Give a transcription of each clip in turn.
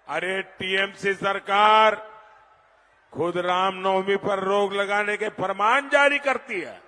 अरे टीएमसी सरकार खुद रामनवमी पर रोक लगाने के फरमान जारी करती है।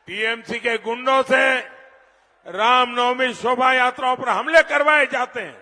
टीएमसी के गुंडों से रामनवमी शोभा यात्राओं पर हमले करवाए जाते हैं।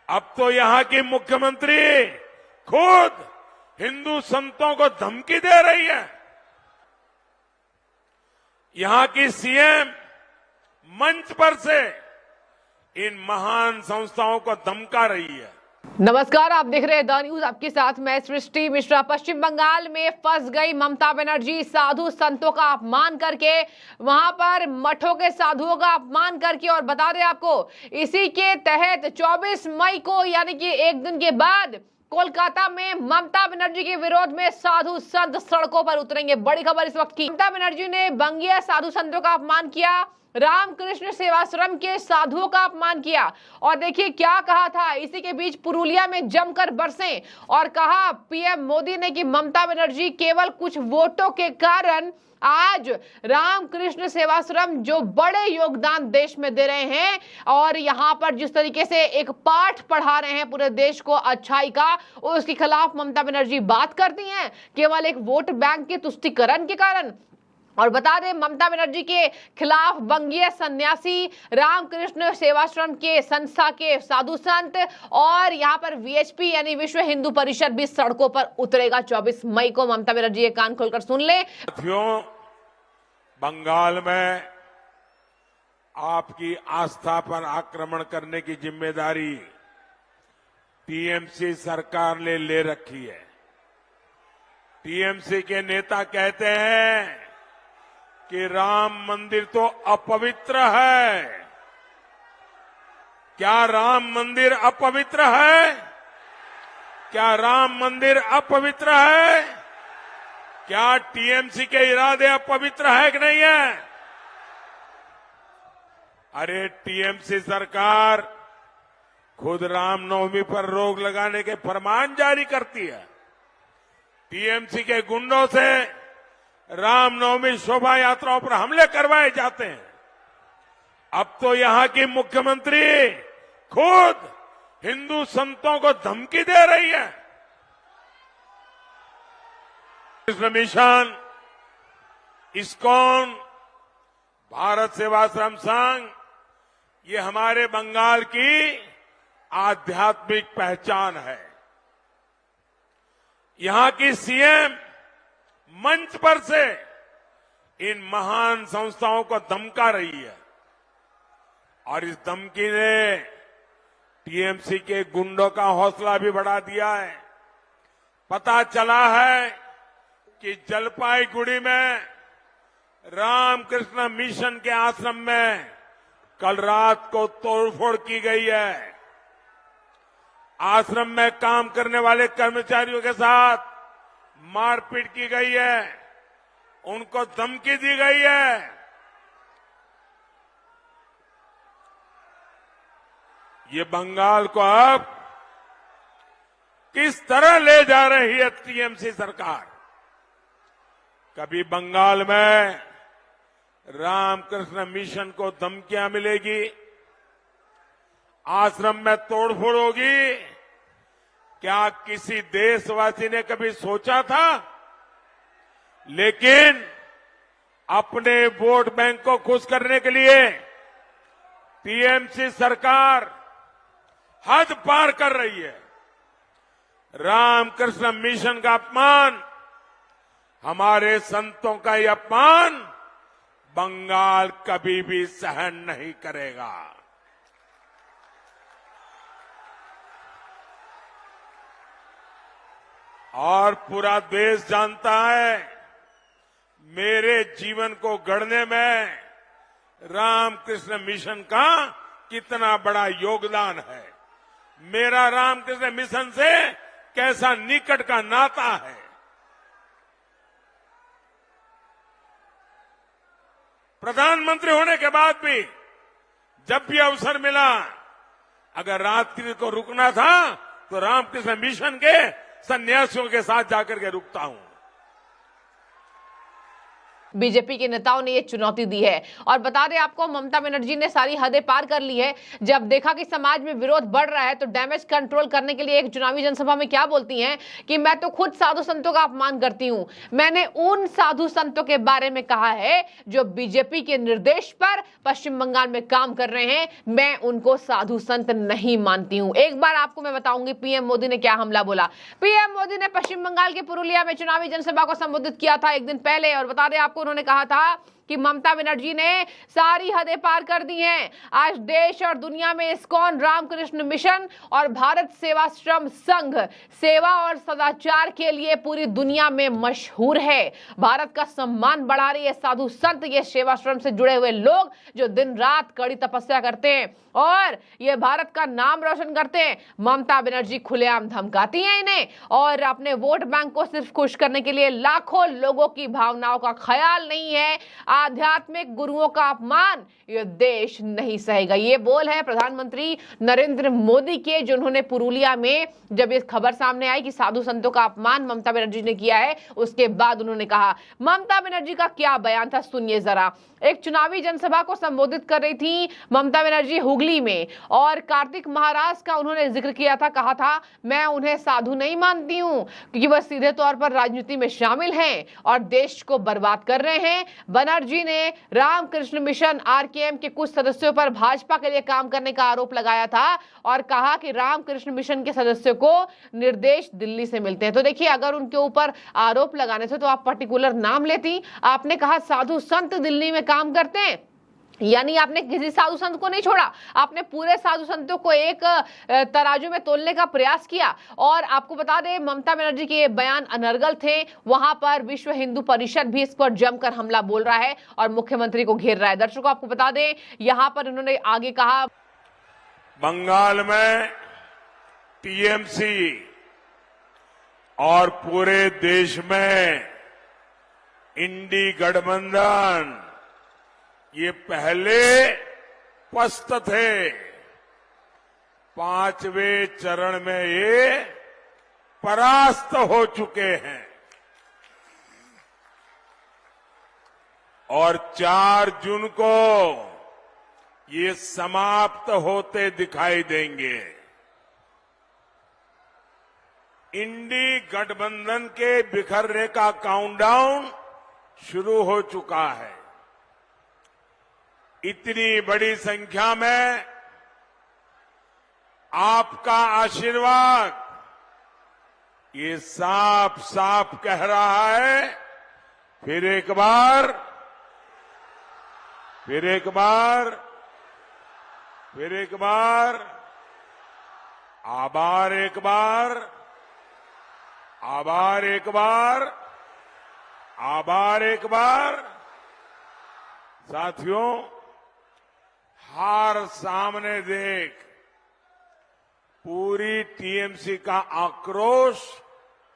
अब तो यहां की मुख्यमंत्री खुद हिंदू संतों को धमकी दे रही है। यहां की सीएम मंच पर से इन महान संस्थाओं को धमका रही है। नमस्कार, आप देख रहे हैं द न्यूज। आपके साथ मैं सृष्टि मिश्रा। पश्चिम बंगाल में फंस गई ममता बनर्जी साधु संतों का अपमान करके, वहां पर मठों के साधुओं का अपमान करके। और बता दें आपको, इसी के तहत 24 मई को यानी कि एक दिन के बाद कोलकाता में ममता बनर्जी के विरोध में साधु संत सड़कों पर उतरेंगे। बड़ी खबर इस वक्त की। ममता बनर्जी ने बंगीय साधु संतों का अपमान किया, रामकृष्ण सेवाश्रम के साधुओं का अपमान किया। और देखिए क्या कहा था। इसी के बीच पुरुलिया में जमकर बरसे और कहा पीएम मोदी ने कि ममता बनर्जी केवल कुछ वोटों के कारण आज रामकृष्ण सेवाश्रम जो बड़े योगदान देश में दे रहे हैं और यहां पर जिस तरीके से एक पाठ पढ़ा रहे हैं पूरे देश को अच्छाई का, उसके खिलाफ ममता बनर्जी बात करती हैं केवल एक वोट बैंक के तुष्टीकरण के कारण। और बता दें, ममता बनर्जी के खिलाफ बंगीय सन्यासी, रामकृष्ण सेवाश्रम के संस्था के साधु संत और यहां पर वीएचपी यानी विश्व हिंदू परिषद भी सड़कों पर उतरेगा 24 मई को। ममता बनर्जी ये कान खोलकर सुन ले। साथियों, बंगाल में आपकी आस्था पर आक्रमण करने की जिम्मेदारी टीएमसी सरकार ने ले रखी है। टीएमसी के नेता कहते हैं कि राम मंदिर तो अपवित्र है। क्या राम मंदिर अपवित्र है? क्या राम मंदिर अपवित्र है? क्या टीएमसी के इरादे अपवित्र है कि नहीं है? अरे टीएमसी सरकार खुद रामनवमी पर रोक लगाने के फरमान जारी करती है। टीएमसी के गुंडों से रामनवमी शोभा यात्राओं पर हमले करवाए जाते हैं। अब तो यहां की मुख्यमंत्री खुद हिंदू संतों को धमकी दे रही है। कृष्ण मिशन, इस्कॉन, भारत सेवाश्रम संघ, ये हमारे बंगाल की आध्यात्मिक पहचान है। यहां की सीएम मंच पर से इन महान संस्थाओं को धमका रही है। और इस धमकी ने टीएमसी के गुंडों का हौसला भी बढ़ा दिया है। पता चला है कि जलपाईगुड़ी में रामकृष्ण मिशन के आश्रम में कल रात को तोड़फोड़ की गई है। आश्रम में काम करने वाले कर्मचारियों के साथ मारपीट की गई है, उनको धमकी दी गई है। ये बंगाल को अब किस तरह ले जा रही है टीएमसी सरकार। कभी बंगाल में रामकृष्ण मिशन को धमकियां मिलेगी, आश्रम में तोड़फोड़ होगी। क्या किसी देशवासी ने कभी सोचा था? लेकिन अपने वोट बैंक को खुश करने के लिए टीएमसी सरकार हद पार कर रही है। रामकृष्ण मिशन का अपमान, हमारे संतों का यह अपमान बंगाल कभी भी सहन नहीं करेगा। और पूरा देश जानता है मेरे जीवन को गढ़ने में रामकृष्ण मिशन का कितना बड़ा योगदान है। मेरा रामकृष्ण मिशन से कैसा निकट का नाता है। प्रधानमंत्री होने के बाद भी जब भी अवसर मिला, अगर रात्रि को रुकना था तो रामकृष्ण मिशन के सन्यासियों के साथ जाकर के रुकता हूं। बीजेपी के नेताओं ने ये चुनौती दी है। और बता दें आपको, ममता बनर्जी ने सारी हदें पार कर ली है। जब देखा कि समाज में विरोध बढ़ रहा है तो डैमेज कंट्रोल करने के लिए एक चुनावी जनसभा में क्या बोलती हैं कि मैं तो खुद साधु संतों का अपमान करती हूं। मैंने उन साधु संतों के बारे में कहा है जो बीजेपी के निर्देश पर पश्चिम बंगाल में काम कर रहे हैं, मैं उनको साधु संत नहीं मानती हूं। एक बार आपको मैं बताऊंगी पीएम मोदी ने क्या हमला बोला। पीएम मोदी ने पश्चिम बंगाल के पुरुलिया में चुनावी जनसभा को संबोधित किया था एक दिन पहले, और बता दें आपको, उन्होंने कहा था कि ममता बनर्जी ने सारी हदें पार कर दी हैं। आज देश और दुनिया में इस्कॉन, रामकृष्ण मिशन और भारत सेवाश्रम संघ सेवा और सदाचार के लिए पूरी दुनिया में मशहूर है। भारत का सम्मान बढ़ा रही है साधु संत, ये सेवाश्रम से जुड़े हुए लोग जो दिन रात कड़ी तपस्या करते हैं और ये भारत का नाम रोशन करते हैं। ममता बनर्जी खुलेआम धमकाती हैं इन्हें, और अपने वोट बैंक को सिर्फ खुश करने के लिए लाखों लोगों की भावनाओं का ख्याल नहीं है। आध्यात्मिक गुरुओं का अपमान ये देश नहीं सहेगा। ये बोल है प्रधानमंत्री नरेंद्र मोदी के, जो उन्होंने पुरुलिया में जब ये खबर सामने आई कि साधु संतों का अपमान ममता बनर्जी ने किया है, उसके बाद उन्होंने कहा। ममता बनर्जी का क्या बयान था, सुनिए जरा। एक चुनावी जनसभा को संबोधित कर रही थी ममता बनर्जी हुगली में, और कार्तिक महाराज का उन्होंने जिक्र किया था। कहा था मैं उन्हें साधु नहीं मानती हूं क्योंकि वह सीधे तौर पर राजनीति में शामिल हैं और देश को बर्बाद कर रहे हैं। बनर्जी ने रामकृष्ण मिशन आरकेएम के कुछ सदस्यों पर भाजपा के लिए काम करने का आरोप लगाया था और कहा कि रामकृष्ण मिशन के सदस्यों को निर्देश दिल्ली से मिलते हैं। तो देखिए, अगर उनके ऊपर आरोप लगाने थे तो आप पर्टिकुलर नाम लेती। आपने कहा साधु संत दिल्ली में काम करते हैं, यानी आपने किसी साधु संत को नहीं छोड़ा, आपने पूरे साधु संतों को एक तराजू में तोलने का प्रयास किया। और आपको बता दें, ममता बनर्जी के ये बयान अनर्गल थे। वहां पर विश्व हिंदू परिषद भी इस पर जमकर हमला बोल रहा है और मुख्यमंत्री को घेर रहा है। दर्शकों, आपको बता दें, यहां पर उन्होंने आगे कहा, बंगाल में टीएमसी और पूरे देश में इंडी गठबंधन ये पहले पस्त थे, 5वें चरण में ये परास्त हो चुके हैं और 4 जून को ये समाप्त होते दिखाई देंगे। इंडी गठबंधन के बिखरने का काउंटडाउन शुरू हो चुका है। इतनी बड़ी संख्या में आपका आशीर्वाद ये साफ साफ कह रहा है, फिर एक बार आभार एक बार। साथियों, हार सामने देख पूरी टीएमसी का आक्रोश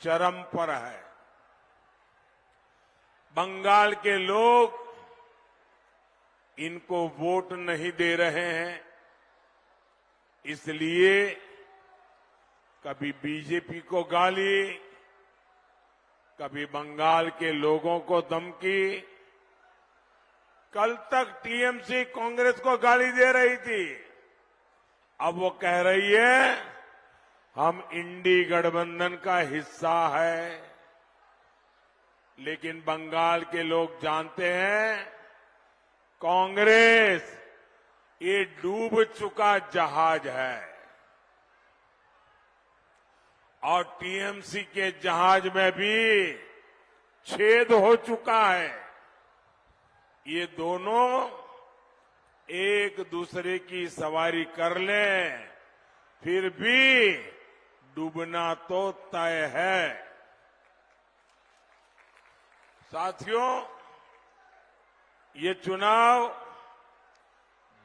चरम पर है। बंगाल के लोग इनको वोट नहीं दे रहे हैं, इसलिए कभी बीजेपी को गाली, कभी बंगाल के लोगों को धमकी। कल तक टीएमसी कांग्रेस को गाली दे रही थी, अब वो कह रही है हम इंडी गठबंधन का हिस्सा है। लेकिन बंगाल के लोग जानते हैं कांग्रेस ये डूब चुका जहाज है और टीएमसी के जहाज में भी छेद हो चुका है। ये दोनों एक दूसरे की सवारी कर लें, फिर भी डूबना तो तय है। साथियों, ये चुनाव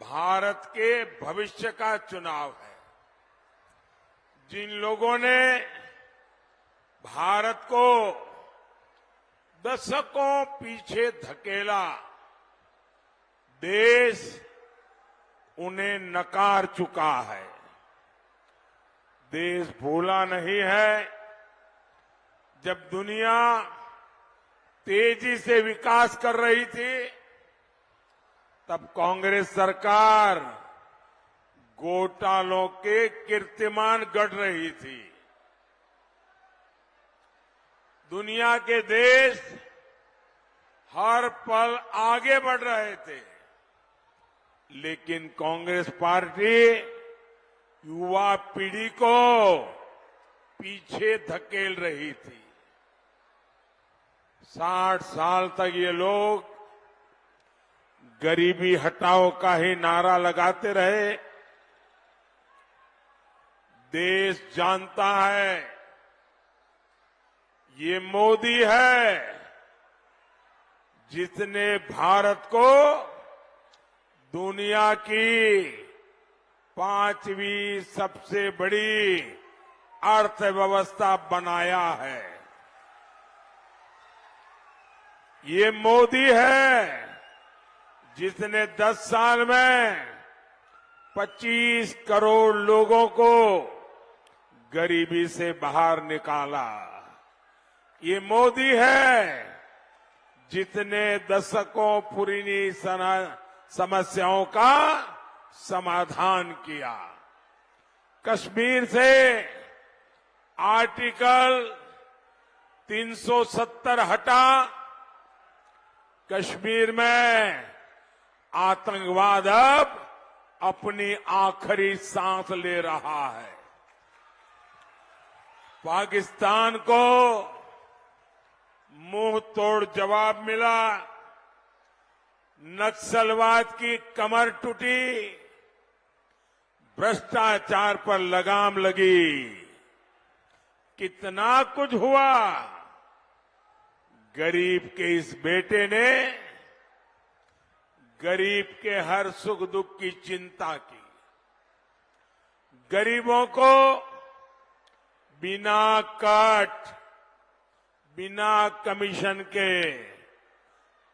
भारत के भविष्य का चुनाव है। जिन लोगों ने भारत को दशकों पीछे धकेला, देश उन्हें नकार चुका है। देश भूला नहीं है जब दुनिया तेजी से विकास कर रही थी, तब कांग्रेस सरकार घोटालों के कीर्तिमान गढ़ रही थी। दुनिया के देश हर पल आगे बढ़ रहे थे, लेकिन कांग्रेस पार्टी युवा पीढ़ी को पीछे धकेल रही थी। 60 साल तक ये लोग गरीबी हटाओ का ही नारा लगाते रहे। देश जानता है ये मोदी है जिसने भारत को दुनिया की 5वीं सबसे बड़ी अर्थव्यवस्था बनाया है। ये मोदी है जिसने 10 साल में 25 करोड़ लोगों को गरीबी से बाहर निकाला। ये मोदी है जिसने दशकों पुरानी समस्याओं का समाधान किया। कश्मीर से आर्टिकल 370 हटा, कश्मीर में आतंकवाद अब अपनी आखिरी सांस ले रहा है। पाकिस्तान को मुंह तोड़ जवाब मिला, नक्सलवाद की कमर टूटी, भ्रष्टाचार पर लगाम लगी। कितना कुछ हुआ। गरीब के इस बेटे ने गरीब के हर सुख दुख की चिंता की। गरीबों को बिना कट, बिना कमीशन के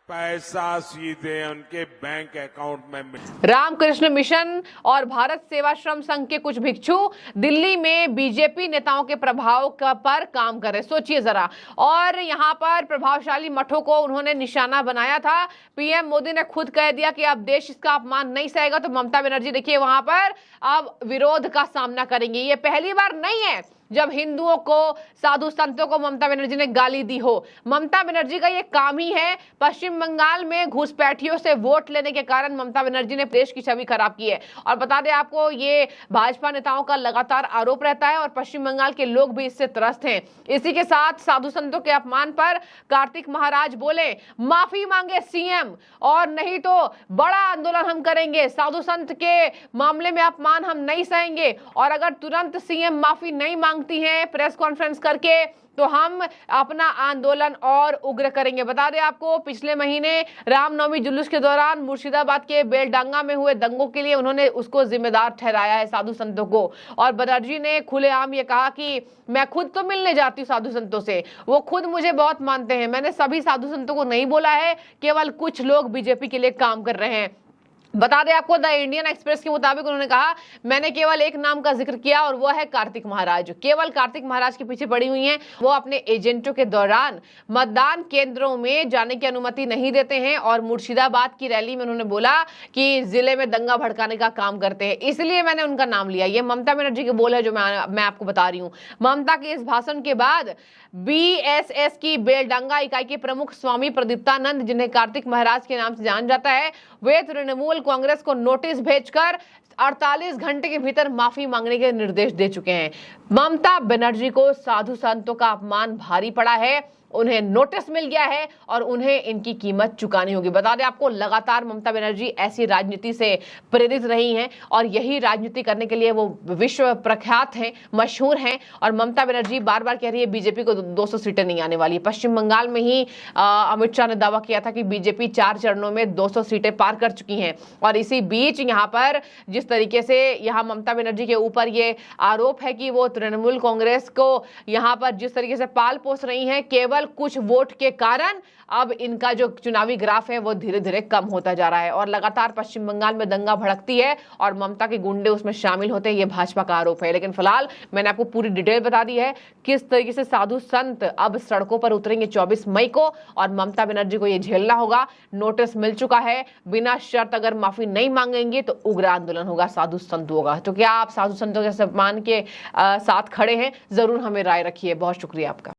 पैसा सीधे उनके बैंक अकाउंट में मिल। रामकृष्ण मिशन और भारत सेवाश्रम संघ के कुछ भिक्षु दिल्ली में बीजेपी नेताओं के प्रभाव पर काम कर रहे, सोचिए जरा। और यहां पर प्रभावशाली मठों को उन्होंने निशाना बनाया था। पीएम मोदी ने खुद कह दिया कि अब देश इसका अपमान नहीं सहेगा, तो ममता बनर्जी देखिए वहां पर अब विरोध का सामना करेंगी। ये पहली बार नहीं है जब हिंदुओं को, साधु संतों को ममता बनर्जी ने गाली दी हो। ममता बनर्जी का ये काम ही है। पश्चिम बंगाल में घुसपैठियों से वोट लेने के कारण ममता बनर्जी ने देश की छवि खराब की है। और बता दें आपको, ये भाजपा नेताओं का लगातार आरोप रहता है और पश्चिम बंगाल के लोग भी इससे त्रस्त हैं। इसी के साथ साधु संतों के अपमान पर कार्तिक महाराज बोले माफी मांगे सीएम, और नहीं तो बड़ा आंदोलन हम करेंगे। साधु संत के मामले में अपमान हम नहीं सहेंगे, और अगर तुरंत सीएम माफी नहीं मांगती हैं प्रेस कॉन्फ्रेंस करके, तो हम अपना आंदोलन और उग्र करेंगे। बता दें आपको, पिछले महीने रामनवमी जुलूस के दौरान मुर्शिदाबाद के बेलडांगा में हुए दंगों के लिए उन्होंने उसको जिम्मेदार ठहराया है, साधु संतों को। और बनर्जी ने खुलेआम ये कहा कि मैं खुद तो मिलने जाती हूँ साधु संतों से, वो खुद मुझे बहुत मानते हैं। मैंने सभी साधु संतों को नहीं बोला है, केवल कुछ लोग बीजेपी के लिए काम कर रहे हैं। बता दें आपको, द इंडियन एक्सप्रेस के मुताबिक उन्होंने कहा मैंने केवल एक नाम का जिक्र किया और वो है कार्तिक महाराज। केवल कार्तिक महाराज के पीछे पड़ी हुई हैं। वो अपने एजेंटों के दौरान मतदान केंद्रों में जाने की अनुमति नहीं देते हैं, और मुर्शिदाबाद की रैली में उन्होंने बोला कि जिले में दंगा भड़काने का काम करते हैं, इसलिए मैंने उनका नाम लिया। ये ममता बनर्जी के बोल है जो मैं आपको बता रही हूँ। ममता के इस भाषण के बाद बीएसएस की बेलडांगा इकाई के प्रमुख स्वामी प्रदीप्तानंद, जिन्हें कार्तिक महाराज के नाम से जाना जाता है, वे तृणमूल कांग्रेस को नोटिस भेजकर 48 घंटे के भीतर माफी मांगने के निर्देश दे चुके हैं। ममता बनर्जी को साधु संतों का अपमान भारी पड़ा है, उन्हें नोटिस मिल गया है और उन्हें इनकी कीमत चुकानी होगी। बता दें आपको, लगातार ममता बनर्जी ऐसी राजनीति से प्रेरित रही हैं और यही राजनीति करने के लिए वो विश्व प्रख्यात हैं, मशहूर हैं। और ममता बनर्जी बार बार कह रही है बीजेपी को 200 सीटें नहीं आने वाली। पश्चिम बंगाल में ही अमित शाह ने दावा किया था कि बीजेपी 4 चरणों में 200 सीटें पार कर चुकी हैं। और इसी बीच यहाँ पर जिस तरीके से यहाँ ममता बनर्जी के ऊपर ये आरोप है कि वो तृणमूल कांग्रेस को यहाँ पर जिस तरीके से पाल पोस रही हैं, केवल केवल कुछ वोट के कारण अब इनका जो चुनावी ग्राफ है वो धीरे धीरे कम होता जा रहा है और लगातार पश्चिम बंगाल में दंगा भड़कती है और ममता के गुंडे उसमें शामिल होते हैं, ये भाजपा का आरोप है। लेकिन फिलहाल मैंने आपको पूरी डिटेल बता दी है किस तरीके से साधु संत अब सड़कों पर उतरेंगे 24 मई को और ममता बनर्जी को ये झेलना होगा। नोटिस मिल चुका है, बिना शर्त अगर माफी नहीं मांगेंगे तो उग्र आंदोलन होगा, साधु संतों का। तो क्या आप साधु संतों के सम्मान के साथ खड़े हैं? जरूर हमें राय रखिए। बहुत शुक्रिया आपका।